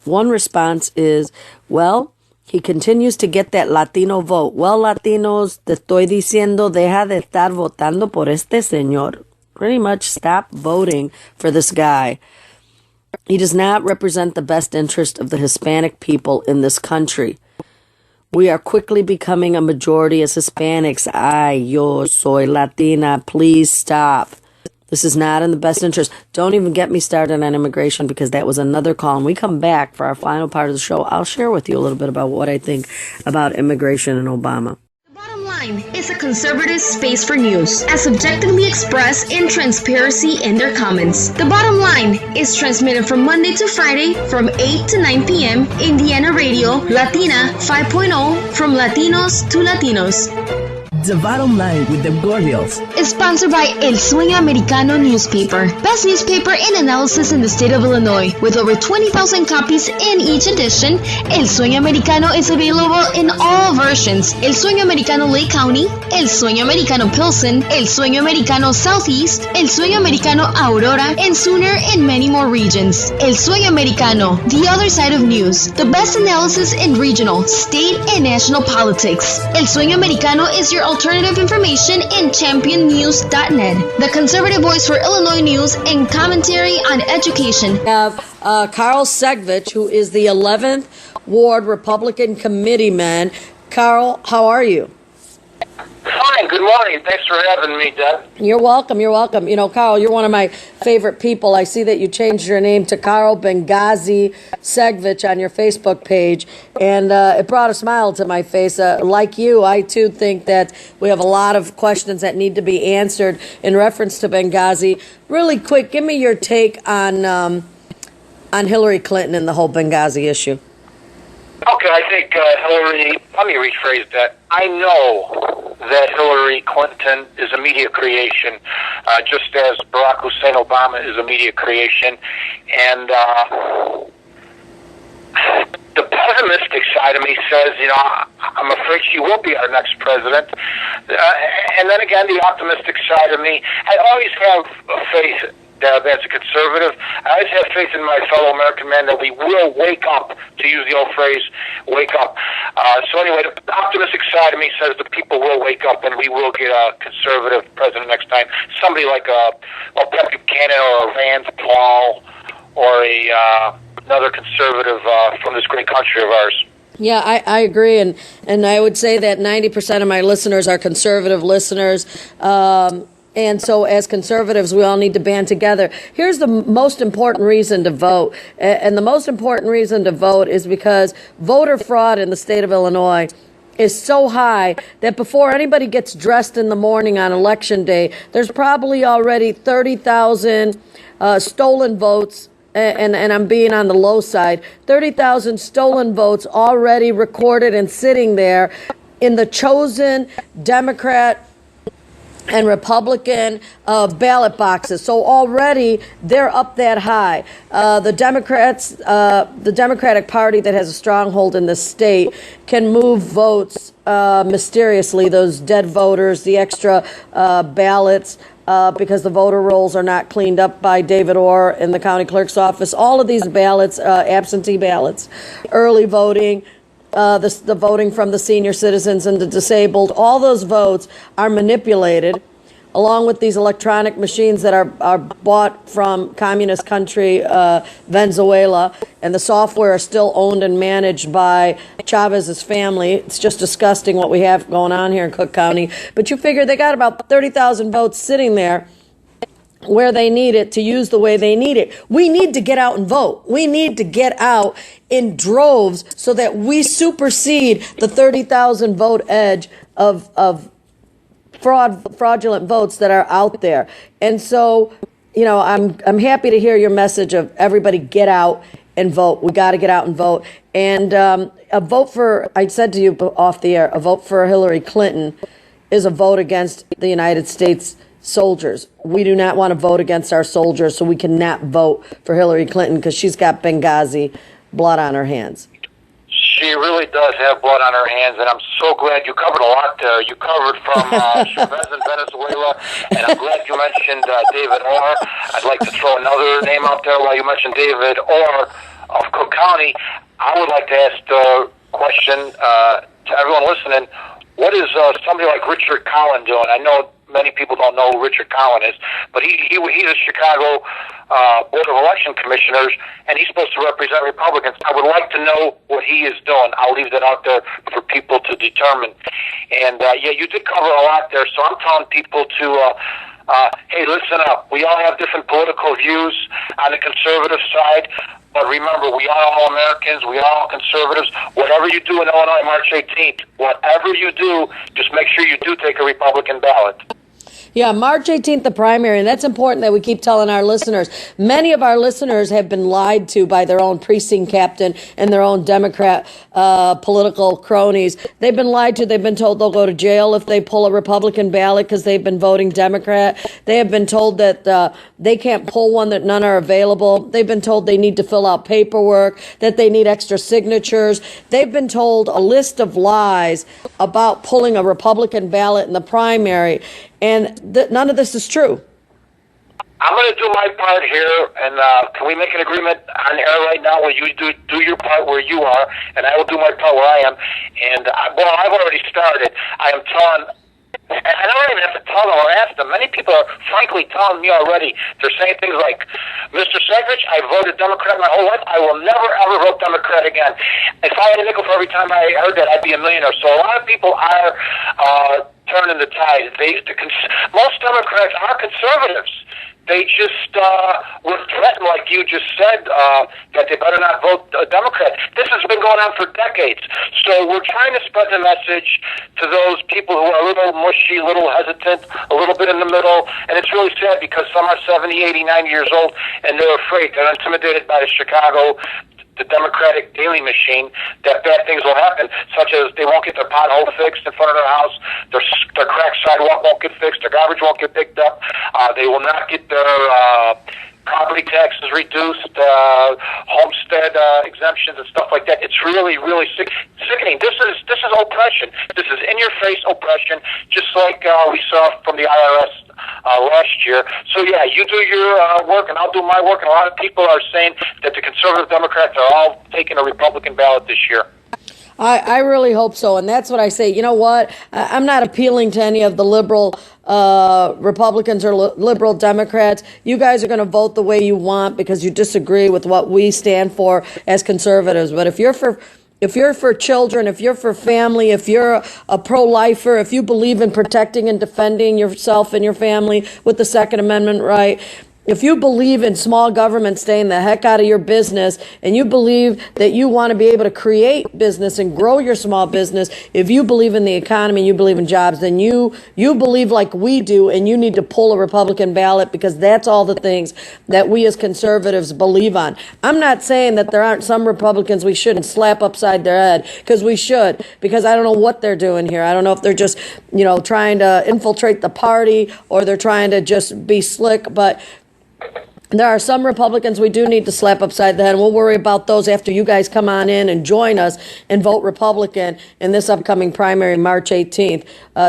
one response is, well, he continues to get that Latino vote. Well, Latinos, te estoy diciendo, deja de estar votando por este señor. Pretty much stop voting for this guy. He does not represent the best interest of the Hispanic people in this country. We are quickly becoming a majority as Hispanics. Ay, yo soy Latina. Please stop. This is not in the best interest. Don't even get me started on immigration, because that was another call. When we come back for our final part of the show, I'll share with you a little bit about what I think about immigration and Obama. Bottom line is a conservative space for news, as objectively expressed in transparency in their comments. The Bottom Line is transmitted from Monday to Friday from 8 to 9 p.m. Indiana Radio, Latina 5.0, from Latinos to Latinos. The Bottom Line with the Gordials is sponsored by El Sueño Americano newspaper, best newspaper in analysis in the state of Illinois. With over 20,000 copies in each edition, El Sueño Americano is available in all versions: El Sueño Americano Lake County, El Sueño Americano Pilsen, El Sueño Americano Southeast, El Sueño Americano Aurora, and Sooner in many more regions. El Sueño Americano, the other side of news, the best analysis in regional, state, and national politics. El Sueño Americano is your alternative information in championnews.net, the conservative voice for Illinois news and commentary on education. We have Carl Segvich, who is the 11th Ward Republican Committeeman. Carl, how are you? Fine. Good morning. Thanks for having me, Deb. You're welcome. You're welcome. You know, Carl, you're one of my favorite people. I see that you changed your name to Carl Benghazi Segvich on your Facebook page, and it brought a smile to my face. Like you, I too think that we have a lot of questions that need to be answered in reference to Benghazi. Really quick, give me your take on Hillary Clinton and the whole Benghazi issue. Okay, I think Hillary, let me rephrase that. I know that Hillary Clinton is a media creation, just as Barack Hussein Obama is a media creation. And the pessimistic side of me says, you know, I'm afraid she will be our next president. And then again, the optimistic side of me, I always have faith as a conservative. I always have faith in my fellow American men that we will wake up, to use the old phrase, wake up. So anyway, the optimistic side of me says the people will wake up and we will get a conservative president next time. Somebody like Pep Buchanan or a Rand Paul or another conservative from this great country of ours. Yeah, I agree, and I would say that 90% of my listeners are conservative listeners. And so as conservatives, we all need to band together. Here's the most important reason to vote. And the most important reason to vote is because voter fraud in the state of Illinois is so high that before anybody gets dressed in the morning on election day, there's probably already 30,000 stolen votes. And I'm being on the low side, 30,000 stolen votes already recorded and sitting there in the chosen Democrat and Republican ballot boxes. So already they're up that high. The Democratic Party that has a stronghold in the state can move votes mysteriously, those dead voters, the extra ballots, because the voter rolls are not cleaned up by David Orr in the county clerk's office. All of these ballots, absentee ballots, early voting, the voting from the senior citizens and the disabled, all those votes are manipulated, along with these electronic machines that are bought from communist country Venezuela, and the software is still owned and managed by Chavez's family. It's just disgusting what we have going on here in Cook County. But you figure they got about 30,000 votes sitting there where they need it to use the way they need it. We need to get out and vote. We need to get out in droves so that we supersede the 30,000 vote edge of fraudulent votes that are out there. And so, you know, I'm happy to hear your message of everybody get out and vote. We got to get out and vote. And a vote for, I said to you off the air, a vote for Hillary Clinton is a vote against the United States soldiers. We do not want to vote against our soldiers, so we cannot vote for Hillary Clinton because she's got Benghazi blood on her hands. She really does have blood on her hands, and I'm so glad you covered a lot there. You covered from Chavez in Venezuela, and I'm glad you mentioned David Orr. I'd like to throw another name out there while you mentioned David Orr of Cook County. I would like to ask the question to everyone listening, what is somebody like Richard Collin doing? I know many people don't know who Richard Collin is, but he's a Chicago Board of Election Commissioners, and he's supposed to represent Republicans. I would like to know what he is doing. I'll leave that out there for people to determine. And, yeah, you did cover a lot there, so I'm telling people to, hey, listen up. We all have different political views on the conservative side, but remember, we are all Americans. We are all conservatives. Whatever you do in Illinois, March 18th, whatever you do, just make sure you do take a Republican ballot. Yeah, March 18th, the primary, and that's important that we keep telling our listeners. Many of our listeners have been lied to by their own precinct captain and their own Democrat political cronies. They've been lied to. They've been told they'll go to jail if they pull a Republican ballot because they've been voting Democrat. They have been told that they can't pull one, that none are available. They've been told they need to fill out paperwork, that they need extra signatures. They've been told a list of lies about pulling a Republican ballot in the primary. And none of this is true. I'm going to do my part here, and can we make an agreement on air right now where you do your part where you are, and I will do my part where I am. And, I've already started. I am telling, and I don't even have to tell them or ask them. Many people are frankly telling me already. They're saying things like, Mr. Segrich, I voted Democrat my whole life. I will never, ever vote Democrat again. If I had a nickel for every time I heard that, I'd be a millionaire. So a lot of people are turning the tide. Most Democrats are conservatives. They just were threatened, like you just said, that they better not vote Democrat. This has been going on for decades. So we're trying to spread the message to those people who are a little mushy, a little hesitant, a little bit in the middle. And it's really sad because some are 70, 80, 90 years old, and they're afraid. They're intimidated by the Democratic daily machine, that bad things will happen, such as they won't get their pothole fixed in front of their house, their cracked sidewalk won't get fixed, their garbage won't get picked up, they will not get their property taxes reduced, homestead exemptions and stuff like that. It's really, really sickening. This is oppression. This is in-your-face oppression, just like we saw from the IRS last year. So yeah, you do your work and I'll do my work, and a lot of people are saying that the conservative Democrats are all taking a Republican ballot this year. I really hope so, and that's what I say. You know what? I'm not appealing to any of the liberal Republicans or liberal Democrats. You guys are going to vote the way you want because you disagree with what we stand for as conservatives. But if you're for children, if you're for family, if you're a pro-lifer, if you believe in protecting and defending yourself and your family with the Second Amendment right, if you believe in small government staying the heck out of your business, and you believe that you want to be able to create business and grow your small business, if you believe in the economy and you believe in jobs, then you believe like we do, and you need to pull a Republican ballot because that's all the things that we as conservatives believe on. I'm not saying that there aren't some Republicans we shouldn't slap upside their head, because we should, because I don't know what they're doing here. I don't know if they're just, trying to infiltrate the party or they're trying to just be slick, but there are some Republicans we do need to slap upside the head, and we'll worry about those after you guys come on in and join us and vote Republican in this upcoming primary, March 18th,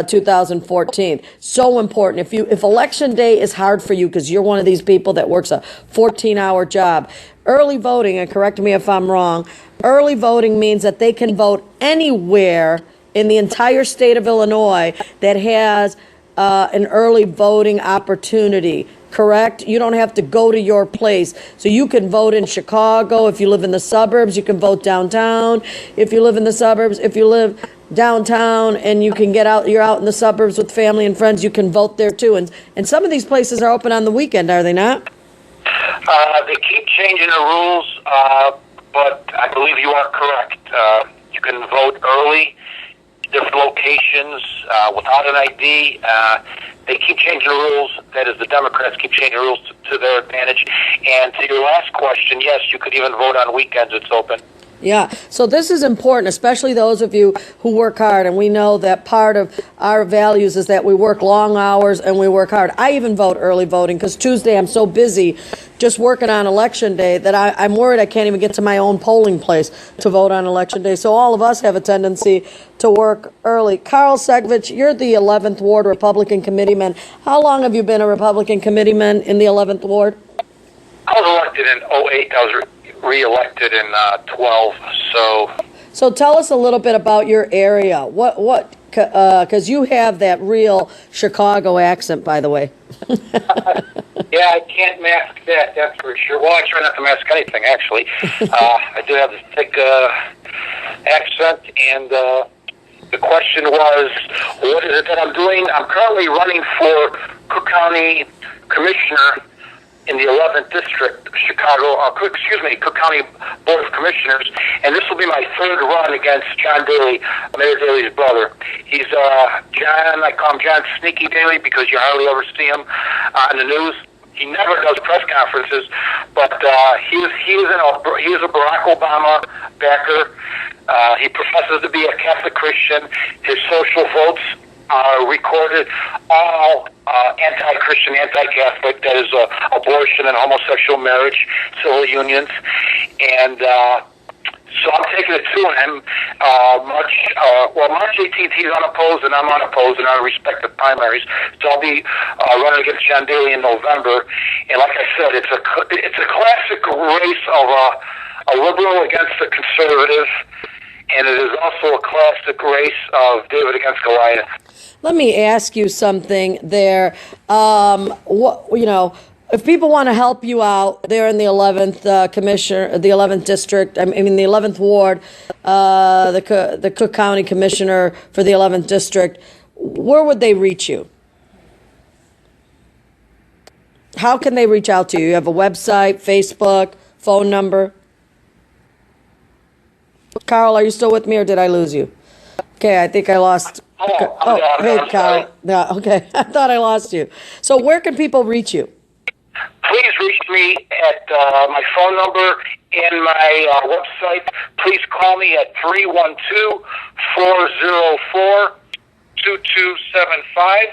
2014. So important. If election day is hard for you because you're one of these people that works a 14-hour job, early voting, and correct me if I'm wrong, early voting means that they can vote anywhere in the entire state of Illinois that has an early voting opportunity. Correct? You don't have to go to your place. So you can vote in Chicago. If you live in the suburbs, you can vote downtown. If you live in the suburbs, if you live downtown and you can get out, you're out in the suburbs with family and friends, you can vote there too. And some of these places are open on the weekend, are they not? They keep changing the rules, but I believe you are correct. You can vote early, different locations, without an ID. They keep changing the rules. That is, the Democrats keep changing the rules to their advantage. And to your last question, yes, you could even vote on weekends. It's open. Yeah, so this is important, especially those of you who work hard, and we know that part of our values is that we work long hours and we work hard. I even vote early voting because Tuesday I'm so busy just working on Election Day that I'm worried I can't even get to my own polling place to vote on Election Day. So all of us have a tendency to work early. Carl Segrich, you're the 11th Ward Republican Committeeman. How long have you been a Republican Committeeman in the 11th Ward? I was elected in 2008. I was re-elected in 12. So tell us a little bit about your area. What? Because you have that real Chicago accent, by the way. Yeah, I can't mask that. That's for sure. Well, I try not to mask anything, actually. I do have this thick accent, and the question was, what is it that I'm doing? I'm currently running for Cook County Commissioner in the 11th District, Cook County Board of Commissioners, and this will be my third run against John Daly, Mayor Daley's brother. He's John, I call him John Sneaky Daly because you hardly ever see him on the news. He never does press conferences, but he is a Barack Obama backer. He professes to be a Catholic Christian. His social votes are recorded all anti-Christian, anti-Catholic. That is abortion and homosexual marriage, civil unions, and so I'm taking it to him. March 18th, he's unopposed and I'm unopposed in our respective primaries. So I'll be running against John Daly in November. And like I said, it's a classic race of a liberal against a conservative, and it is also a classic race of David against Goliath. Let me ask you something there. If people want to help you out, they're in the 11th commissioner, the 11th district. I mean, the 11th ward, the Cook County commissioner for the 11th district. Where would they reach you? How can they reach out to you? You have a website, Facebook, phone number. Carl, are you still with me, or did I lose you? Okay, I think I lost. Hey, Carl. Yeah, okay. I thought I lost you. So where can people reach you? Please reach me at my phone number and my website. Please call me at 312-404-2275.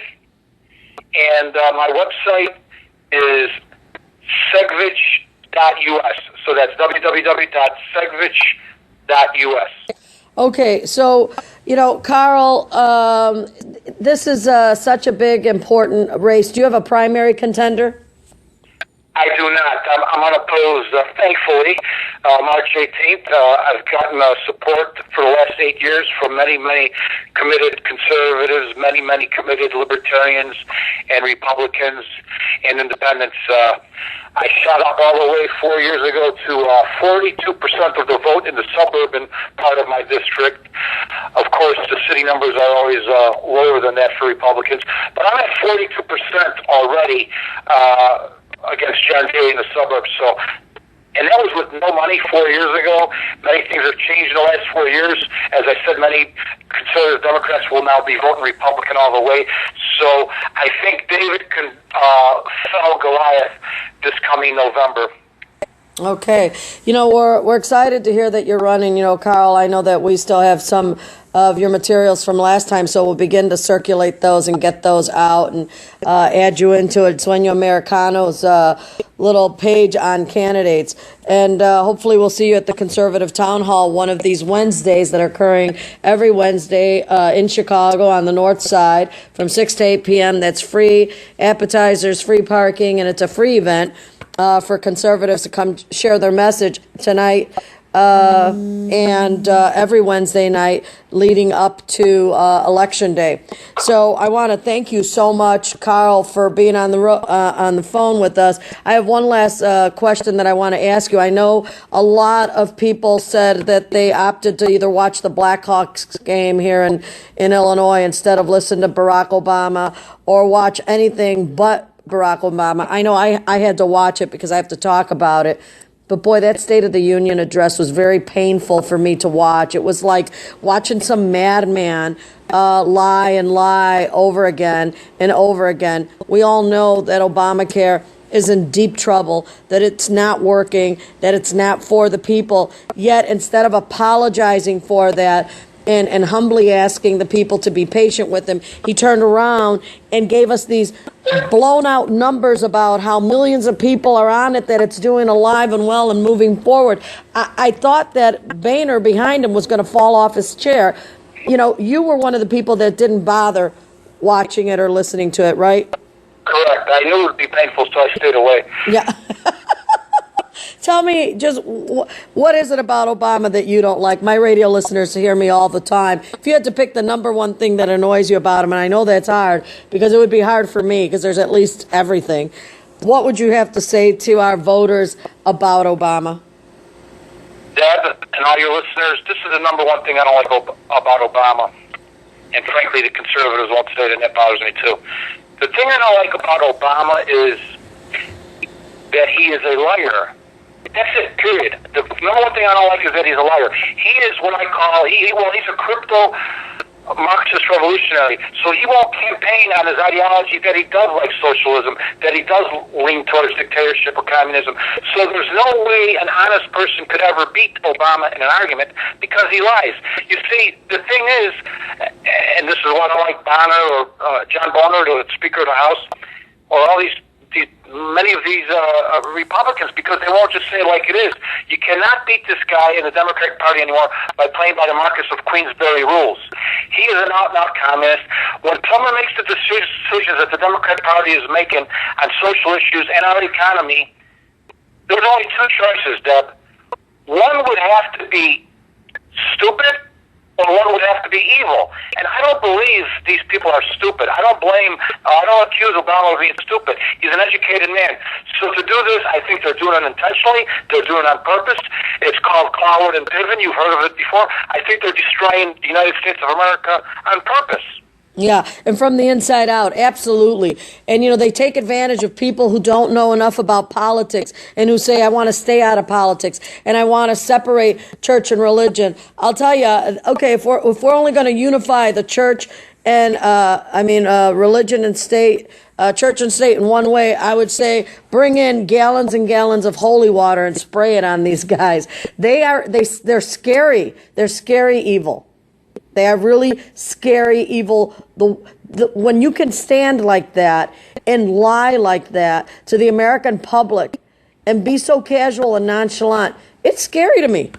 And my website is segvich.us. So that's www.segvich.us. Okay, so, Carl, this is such a big, important race. Do you have a primary contender? I do not. I'm unopposed, thankfully. March 18th, I've gotten support for the last 8 years from many, many committed conservatives, many, many committed libertarians and Republicans and independents. I shot up all the way 4 years ago to 42% of the vote in the suburban part of my district. Of course, the city numbers are always lower than that for Republicans. But I'm at 42% already against John Daly in the suburbs. So, and that was with no money 4 years ago. Many things have changed in the last 4 years. As I said, many conservative Democrats will now be voting Republican all the way. So I think David can fell Goliath this coming November. Okay. We're excited to hear that you're running. Carl, I know that we still have some of your materials from last time, so we'll begin to circulate those and get those out and add you into El Sueño Americano's little page on candidates. And hopefully we'll see you at the Conservative Town Hall one of these Wednesdays that are occurring every Wednesday in Chicago on the north side from 6 to 8 p.m. That's free appetizers, free parking, and it's a free event for conservatives to come share their message tonight and every Wednesday night leading up to Election Day. So I want to thank you so much, Carl, for being on the phone with us. I have one last question that I want to ask you. I know a lot of people said that they opted to either watch the Blackhawks game here in Illinois instead of listen to Barack Obama or watch anything but Barack Obama. I know I had to watch it because I have to talk about it. But boy, that State of the Union address was very painful for me to watch. It was like watching some madman lie and lie over again and over again. We all know that Obamacare is in deep trouble, that it's not working, that it's not for the people. Yet instead of apologizing for that and humbly asking the people to be patient with him, he turned around and gave us these blown out numbers about how millions of people are on it, that it's doing alive and well and moving forward. I thought that Boehner behind him was going to fall off his chair. You were one of the people that didn't bother watching it or listening to it, right? Correct. I knew it would be painful, so I stayed away. Yeah. Tell me, just what is it about Obama that you don't like? My radio listeners hear me all the time. If you had to pick the number one thing that annoys you about him, and I know that's hard because it would be hard for me because there's at least everything, what would you have to say to our voters about Obama? Deb and all your listeners, this is the number one thing I don't like about Obama. And frankly, the conservatives won't say it, and that bothers me too. The thing I don't like about Obama is that he is a liar. That's it, period. The number one thing I don't like is that he's a liar. He is what I call, he's a crypto Marxist revolutionary. So he won't campaign on his ideology that he does like socialism, that he does lean towards dictatorship or communism. So there's no way an honest person could ever beat Obama in an argument because he lies. You see, the thing is, and this is why I like Bonner or John Bonner, the Speaker of the House, or all many of these Republicans, because they won't just say it like it is. You cannot beat this guy in the Democratic Party anymore by playing by the Marcus of Queensberry rules. He is an out-and-out communist. When someone makes the decisions that the Democratic Party is making on social issues and our economy, there's only two choices, Deb. One would have to be stupid, or one would have to be evil. And I don't believe these people are stupid. I don't accuse Obama of being stupid. He's an educated man. So to do this, I think they're doing it intentionally. They're doing it on purpose. It's called Cloward and Piven. You've heard of it before. I think they're destroying the United States of America on purpose. Yeah, and from the inside out, absolutely. And, they take advantage of people who don't know enough about politics and who say, I want to stay out of politics and I want to separate church and religion. I'll tell you, okay, if we're only going to unify the church and, religion and state, church and state in one way, I would say bring in gallons and gallons of holy water and spray it on these guys. They're scary. They're scary evil. They are really scary, evil. When you can stand like that and lie like that to the American public and be so casual and nonchalant, it's scary to me.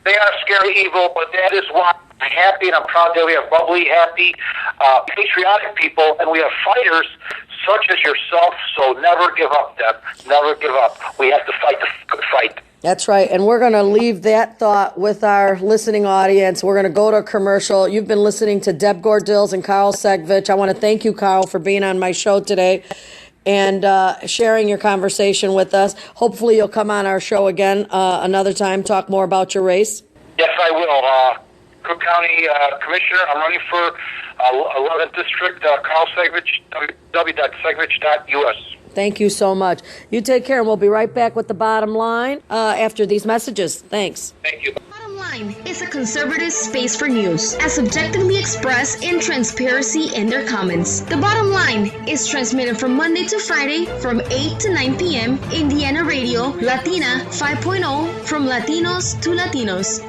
They are scary evil, but that is why I'm happy and I'm proud that we have bubbly, happy, patriotic people, and we have fighters such as yourself. So never give up, Deb. Never give up. We have to fight the good fight. That's right, and we're going to leave that thought with our listening audience. We're going to go to a commercial. You've been listening to Deb Gordills and Carl Segvich. I want to thank you, Carl, for being on my show today and sharing your conversation with us. Hopefully you'll come on our show again another time, talk more about your race. Yes, I will. Cook County Commissioner, I'm running for 11th District, Carl Segvich, www.segvich.us. Thank you so much. You take care, and we'll be right back with the bottom line after these messages. Thanks. Thank you. Bottom Line is a conservative space for news, as objectively expressed in transparency in their comments. The Bottom Line is transmitted from Monday to Friday from 8 to 9 p.m. Indiana Radio, Latina 5.0, from Latinos to Latinos.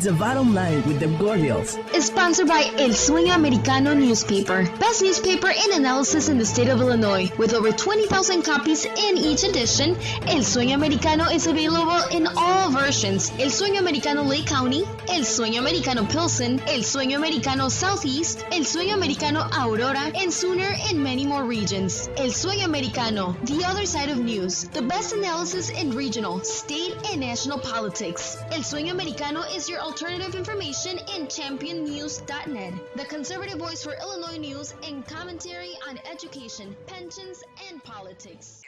The Bottom Line with the Gordials is sponsored by El Sueño Americano newspaper, best newspaper in analysis in the state of Illinois. With over 20,000 copies in each edition, El Sueño Americano is available in all versions: El Sueño Americano Lake County, El Sueño Americano Pilsen, El Sueño Americano Southeast, El Sueño Americano Aurora, and Sooner in many more regions. El Sueño Americano, the other side of news, the best analysis in regional, state, and national politics. El Sueño Americano is your alternative information in championnews.net, the conservative voice for Illinois news and commentary on education, pensions, and politics.